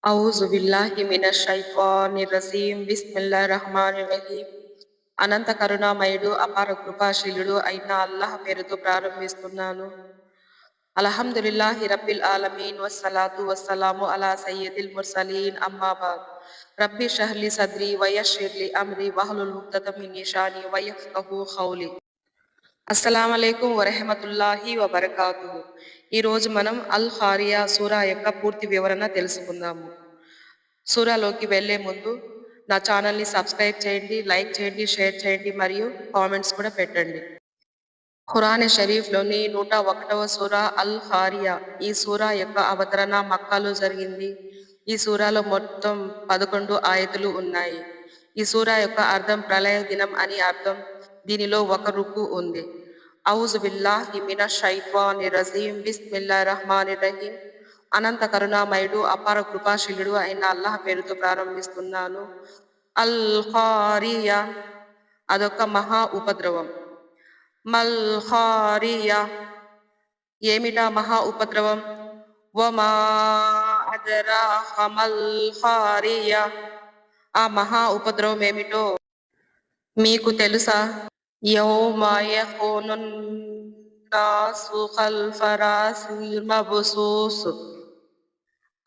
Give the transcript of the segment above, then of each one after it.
ఔజు బిల్లాహి మినష్ షైత్వానిర్ రజీం. బిస్మిల్లాహిర్ రహ్మానిర్ రహీం. అనంత కరుణామయుడు అపార కృపాశీలుడు అయిన అల్లాహ్ పేరుతో ప్రారంభిస్తున్నాను. అల్హమ్దులిల్లాహి రబ్బిల్ ఆలమీన్ వస్సలాతు వస్సలాము అలా సయ్యిదిల్ ముర్సలీన్ అమ్మా బాద్. రబ్బి షహ్లి సద్రి వయశ్శిర్లి అమ్రి వహ్లుల్ ఉక్దతం మిన్ లిసాని యఫ్కహూ ఖౌలి. అస్సలాము అలైకుం వరహమతుల్లాహి వబరకాతుహు. ఈరోజు మనం అల్ ఖారియా సూరా యొక్క పూర్తి వివరణ తెలుసుకుందాము. సూరాలోకి వెళ్లే ముందు నా ఛానల్ని సబ్స్క్రైబ్ చేయండి, లైక్ చేయండి, షేర్ చేయండి మరియు కామెంట్స్ కూడా పెట్టండి. ఖురాన్ షరీఫ్లోని 101వ సూరా అల్ ఖారియా. ఈ సూరా యొక్క అవతరణ మక్కాలో జరిగింది. ఈ సూరాలో మొత్తం 11 ఆయతులు ఉన్నాయి. ఈ సూరా యొక్క అర్థం ప్రళయ దినం అని అర్థం. దీనిలో ఒక రుకు ఉంది. ఔజు బిల్లాహి మినష్ షైత్వానిర్ రజీం. బిస్మిల్లాహిర్ రహ్మానిర్ రహీం. అనంత కరుణామయుడు అపార కృపాశీలుడు అయిన అల్లాహ్ పేరుతో ప్రారంభిస్తున్నాను. అల్ ఖారియా అదొక మహా ఉపద్రవం. మల్ ఖారియా ఏమిటా మహా ఉపద్రవం? వమా అదరాక మల్ ఖారియా ఆ మహా ఉపద్రవం ఏమిటో మీకు తెలుసా? యౌమ యకూనున్ నాసు కల్ ఫరాసిల్ మబ్సూస్.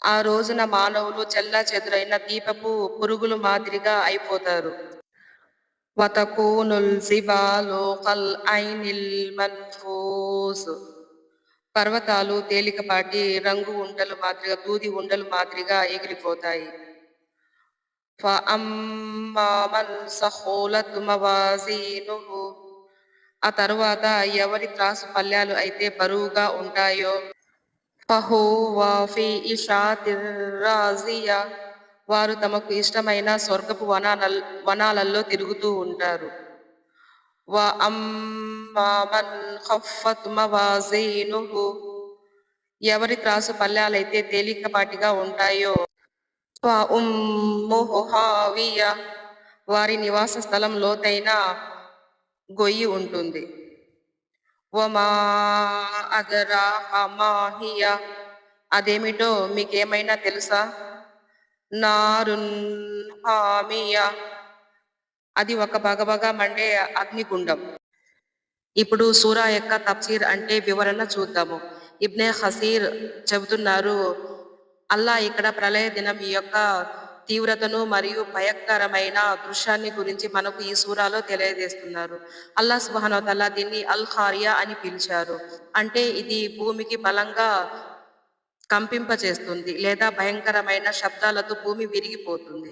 ఆ రోజున మానవులు చెల్లాచెదురైన దీపపు పురుగులు మాదిరిగా అయిపోతారు. వతకూనుల్ జిబాలు కల్ ఐనిల్ మన్ఫూస్. పర్వతాలు తేలికపాటి రంగు ఉండలు మాదిరిగా, దూది ఉండలు మాదిరిగా ఎగిరిపోతాయి. ఫఅమ్మా మన్ సఖూలత్ మవాజీనుహు. ఆ తరువాత ఎవరి త్రాసు పల్లాలు అయితే బరువుగా ఉంటాయో, ఫహువ ఫీ ఇషాతిర్ రాజియా. వారు తమకు ఇష్టమైన స్వర్గపు వనాలలో తిరుగుతూ ఉంటారు. వ అమ్మా మన్ ఖఫ్ఫత్ మవాజీనుహు. ఎవరి త్రాసు పల్లాలైతే తేలికపాటిగా ఉంటాయో, ఫ ఉమ్ముహు హావియా. వారి నివాస స్థలం లోతైన గొయ్యి ఉంటుంది. వమా అదరాక మా హియా. అదేమిటో మీకేమైనా తెలుసా? నారున్ హామియా. అది ఒక బగబగా మండే అగ్నిగుండం. ఇప్పుడు సూరా యొక్క తఫ్సీర్ అంటే వివరణ చూద్దాము. ఇబ్నే ఖసీర్ చెబుతున్నారు, అల్లా ఇక్కడ ప్రళయ దినం యొక్క తీవ్రతను మరియు భయంకరమైన దృశ్యాన్ని గురించి మనకు ఈ సూరాలో తెలియజేస్తున్నారు. అల్లా సుబ్హానహు వ తఆలా దీన్ని అల్ ఖారియా అని పిలిచారు. అంటే ఇది భూమికి బలంగా కంపింపచేస్తుంది లేదా భయంకరమైన శబ్దాలతో భూమి విరిగిపోతుంది.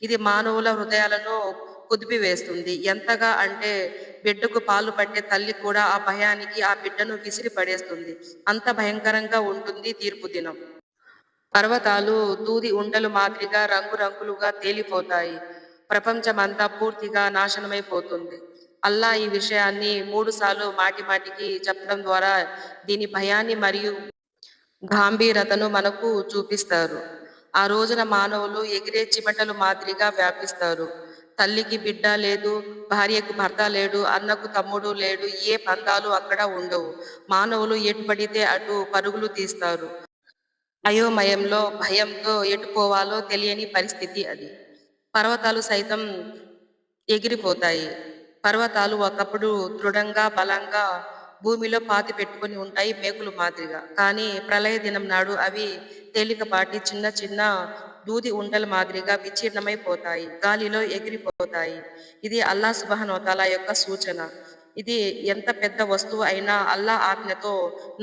ఇది మానవుల హృదయాలను కుదిపివేస్తుంది. ఎంతగా అంటే బిడ్డకు పాలు పట్టే తల్లి కూడా ఆ భయానికి ఆ బిడ్డను విసిరి పడేస్తుంది. అంత భయంకరంగా ఉంటుంది తీర్పు దినం. పర్వతాలు దూది ఉండలు మాదిరిగా రంగురంగులుగా తేలిపోతాయి. ప్రపంచమంతా పూర్తిగా నాశనమైపోతుంది. అల్లా ఈ విషయాన్ని 3 సార్లు మాటిమాటికి చెప్పడం ద్వారా దీని భయాన్ని మరియు గాంభీర్యతను మనకు చూపిస్తారు. ఆ రోజున మానవులు ఎగిరే చిమటలు మాదిరిగా వ్యాపిస్తారు. తల్లికి బిడ్డ లేదు, భార్యకు భర్త లేడు, అన్నకు తమ్ముడు లేడు, ఏ బంధాలు అక్కడ ఉండవు. మానవులు ఎటు పడితే అటు పరుగులు తీస్తారు. అయోమయంలో, భయంతో ఎటు పోవాలో తెలియని పరిస్థితి అది. పర్వతాలు సైతం ఎగిరిపోతాయి. పర్వతాలు ఒకప్పుడు దృఢంగా, బలంగా భూమిలో పాతి పెట్టుకుని ఉంటాయి మేకులు మాదిరిగా. కానీ ప్రళయ దినం నాడు అవి తేలికపాటి చిన్న చిన్న దూది ఉండల మాదిరిగా విచ్ఛిన్నమైపోతాయి, గాలిలో ఎగిరిపోతాయి. ఇది అల్లా సుబ్హానహు వ తఆలా యొక్క సూచన. ఇది ఎంత పెద్ద వస్తువు అయినా అల్లా ఆజ్ఞతో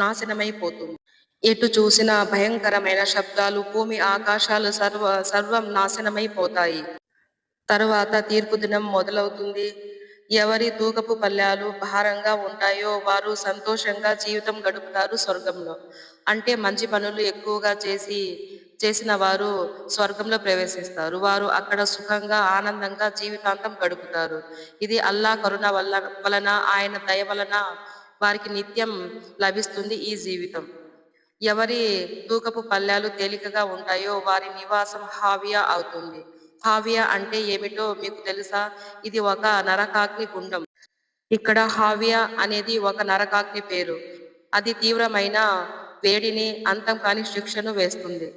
నాశనమైపోతుంది. ఎటు చూసినా భయంకరమైన శబ్దాలు, భూమి ఆకాశాలు సర్వం నాశనమైపోతాయి. తరువాత తీర్పు దినం మొదలవుతుంది. ఎవరి తూకపు పల్లాలు భారంగా ఉంటాయో వారు సంతోషంగా జీవితం గడుపుతారు స్వర్గంలో. అంటే మంచి పనులు ఎక్కువగా చేసిన వారు స్వర్గంలో ప్రవేశిస్తారు. వారు అక్కడ సుఖంగా, ఆనందంగా జీవితాంతం గడుపుతారు. ఇది అల్లా కరుణ వలన, ఆయన దయ వలన వారికి నిత్యం లభిస్తుంది ఈ జీవితం. ఎవరి తూకపు పల్లాలు తేలికగా ఉంటాయో వారి నివాసం హావియా అవుతుంది. హావియా అంటే ఏమిటో మీకు తెలుసా? ఇది ఒక నరకాగ్ని గుండం. ఇక్కడ హావియా అనేది ఒక నరకాగ్ని పేరు. అది తీవ్రమైన వేడిని, అంతం కాని శిక్షను వేస్తుంది.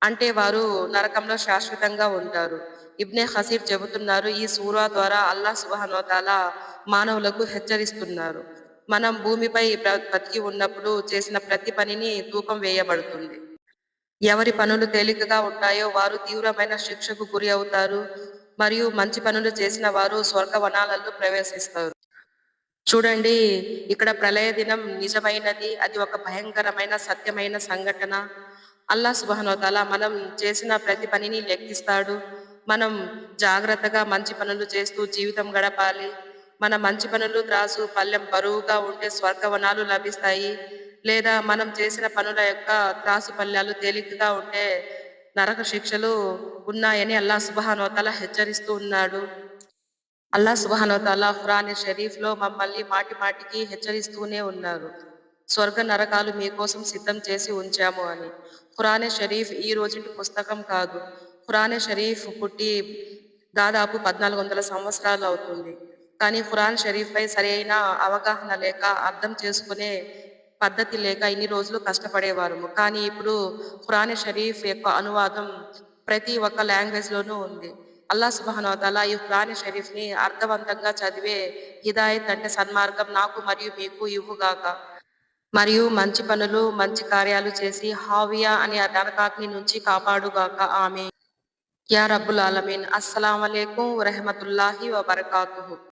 అంటే వారు నరకంలో శాశ్వతంగా ఉంటారు. ఇబ్నే హసీర్ చెబుతున్నారు, ఈ సూరా ద్వారా అల్లాహ్ సుబ్హానహు వ తఆలా మానవులకు హెచ్చరిస్తున్నారు. మనం భూమిపై బతికి ఉన్నప్పుడు చేసిన ప్రతి పనిని తూకం వేయబడుతుంది. ఎవరి పనులు తేలికగా ఉంటాయో వారు తీవ్రమైన శిక్షకు గురి అవుతారు. మరియు మంచి పనులు చేసిన వారు స్వర్గవనాలలో ప్రవేశిస్తారు. చూడండి, ఇక్కడ ప్రళయ దినం నిజమైనది. అది ఒక భయంకరమైన సత్యమైన సంఘటన. అల్లాహ్ సుబ్హానహు వ తఆలా మనం చేసిన ప్రతి పనిని లెక్కిస్తాడు. మనం జాగ్రత్తగా మంచి పనులు చేస్తూ జీవితం గడపాలి. మన మంచి పనులు త్రాసు పళ్ళెం బరువుగా ఉంటే స్వర్గవనాలు లభిస్తాయి. లేదా మనం చేసిన పనుల యొక్క త్రాసు పళ్ళాలు తేలికగా ఉంటే నరక శిక్షలు ఉన్నాయని అల్లాహ్ సుబ్హానహు వ తఆలా హెచ్చరిస్తూ ఉన్నాడు. అల్లాహ్ సుబ్హానహు వ తఆలా ఖురాన్ షరీఫ్‌లో మమ్మల్ని మాటి మాటికి హెచ్చరిస్తూనే ఉన్నారు. స్వర్గ నరకాలు మీకోసం సిద్ధం చేసి ఉంచాము అని. ఖురాన్ షరీఫ్ ఈ రోజుటి పుస్తకం కాదు. ఖురాన్ షరీఫ్ పుట్టి దాదాపు 1400 సంవత్సరాలు అవుతుంది. కానీ ఖురాన్ షరీఫ్‌పై సరైన అవగాహన లేక, అర్థం చేసుకునే పద్ధతి లేక ఇన్ని రోజులు కష్టపడేవారము. కానీ ఇప్పుడు ఖురాన్ షరీఫ్ యొక్క అనువాదం ప్రతి ఒక్క లాంగ్వేజ్‌లోనూ ఉంది. అల్లాహ్ సుబ్హానహు వ తఆలా ఈ ఖురాన్ షరీఫ్‌ని అర్థవంతంగా చదివే హిదాయత్ అంటే సన్మార్గం నాకు మరియు మీకు ఇవ్వుగాక. మరియు మంచి పనులు, మంచి కార్యాలు చేసి హావియా అనే నరకాగ్ని నుంచి కాపాడుగాక. ఆమీన్. యా రబ్బుల్ ఆలమీన్. అస్సలాము అలైకుం వరహ్మతుల్లాహి వబరకాతుహు.